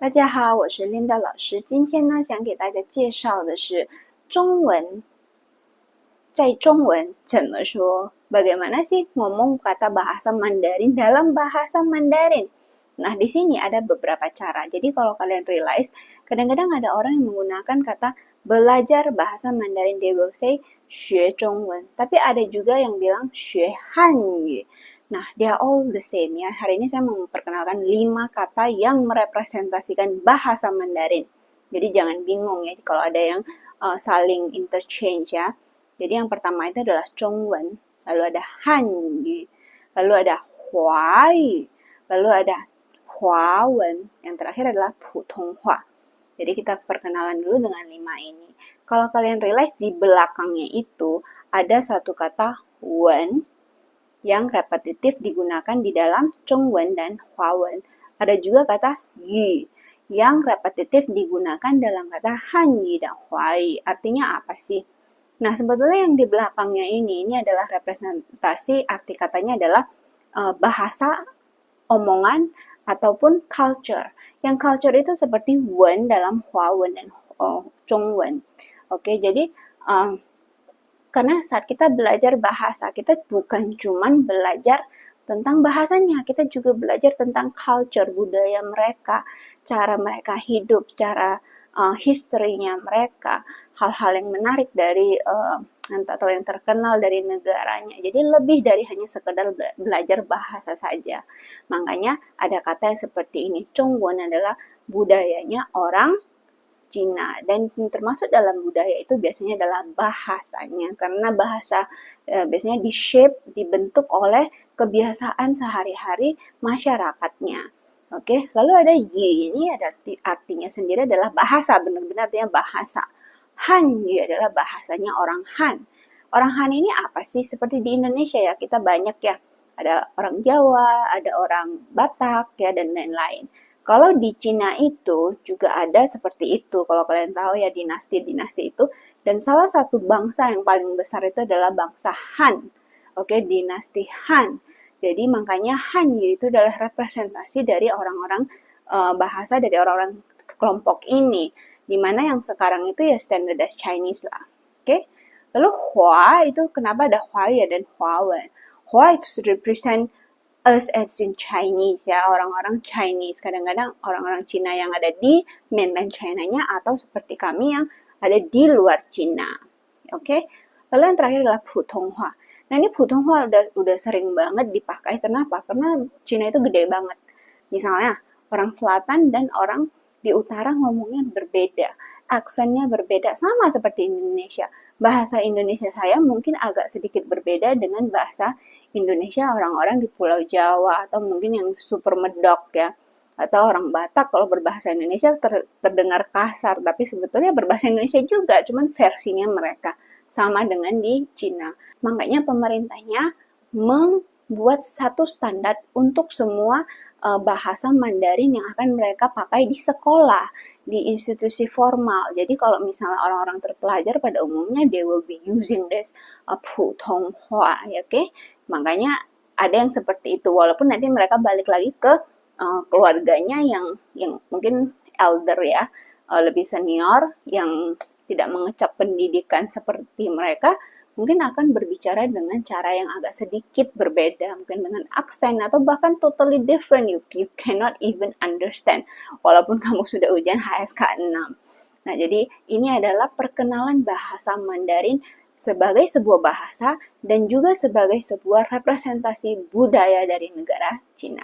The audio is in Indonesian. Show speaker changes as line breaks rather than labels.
大家好，我是 Linda 老师。今天呢，想给大家介绍的是中文。在中文怎么说？Bagaimana sih ngomong kata bahasa Mandarin dalam bahasa Mandarin? Nah, di sini ada beberapa cara. Jadi kalau kalian realize, kadang-kadang ada orang yang menggunakan kata belajar bahasa Mandarin. They will say 学中文. Tapi ada juga yang bilang 学汉语. Nah, they are all the same ya. Hari ini saya mau memperkenalkan 5 kata yang merepresentasikan bahasa Mandarin. Jadi jangan bingung ya kalau ada yang saling interchange ya. Jadi yang pertama itu adalah 中文, lalu ada 汉语, lalu ada 华语, lalu ada 华文, yang terakhir adalah 普通话. Jadi kita perkenalan dulu dengan 5 ini. Kalau kalian realize di belakangnya itu ada satu kata 文 yang repetitif digunakan di dalam 中文 dan 华文. Ada juga kata 语 yang repetitif digunakan dalam kata 汉语 dan 华语. Artinya apa sih? Nah, sebetulnya yang di belakangnya ini adalah representasi, arti katanya adalah bahasa, omongan, ataupun culture. Yang culture itu seperti wen dalam Huawen dan Zhongwen. Oke, jadi karena saat kita belajar bahasa, kita bukan cuman belajar tentang bahasanya, kita juga belajar tentang culture, budaya mereka, cara mereka hidup, cara history-nya mereka, hal-hal yang menarik dari atau yang terkenal dari negaranya. Jadi lebih dari hanya sekedar belajar bahasa saja. Makanya ada kata yang seperti ini. Zhongwen adalah budayanya orang Cina, dan termasuk dalam budaya itu biasanya adalah bahasanya, karena bahasa biasanya dibentuk oleh kebiasaan sehari-hari masyarakatnya. Oke, lalu ada yi, ini ada artinya sendiri adalah bahasa, benar-benar artinya bahasa. Han yi adalah bahasanya orang Han. Orang Han ini apa sih? Seperti di Indonesia ya, kita banyak ya. Ada orang Jawa, ada orang Batak ya, dan lain-lain. Kalau di Cina itu juga ada seperti itu. Kalau kalian tahu ya, dinasti-dinasti itu. Dan salah satu bangsa yang paling besar itu adalah bangsa Han. Oke, dinasti Han. Jadi makanya Han Yu itu adalah representasi dari orang-orang bahasa dari orang-orang kelompok ini. Dimana yang sekarang itu ya standardized Chinese lah. Oke. Lalu Hua itu kenapa ada Huayu dan Huawen? Hua itu represent us as in Chinese ya, orang-orang Chinese. Kadang-kadang orang-orang Cina yang ada di mainland China-nya atau seperti kami yang ada di luar Cina. Oke. Lalu yang terakhir adalah Putonghua. Nah, ini Putonghua udah sering banget dipakai. Kenapa? Karena Cina itu gede banget. Misalnya, orang selatan dan orang di utara ngomongnya berbeda. Aksennya berbeda, sama seperti Indonesia. Bahasa Indonesia saya mungkin agak sedikit berbeda dengan bahasa Indonesia orang-orang di Pulau Jawa, atau mungkin yang super medok ya. Atau orang Batak kalau berbahasa Indonesia terdengar kasar, tapi sebetulnya berbahasa Indonesia juga, cuman versinya mereka. Sama dengan di Cina. Makanya pemerintahnya membuat satu standar untuk semua bahasa Mandarin yang akan mereka pakai di sekolah, di institusi formal. Jadi kalau misalnya orang-orang terpelajar pada umumnya, they will be using this Putonghua, ya, oke? Makanya ada yang seperti itu, walaupun nanti mereka balik lagi ke keluarganya yang mungkin elder ya, lebih senior, yang tidak mengecap pendidikan seperti mereka, mungkin akan berbicara dengan cara yang agak sedikit berbeda, mungkin dengan aksen atau bahkan totally different, you cannot even understand, walaupun kamu sudah ujian HSK 6. Nah, jadi ini adalah perkenalan bahasa Mandarin sebagai sebuah bahasa dan juga sebagai sebuah representasi budaya dari negara Cina.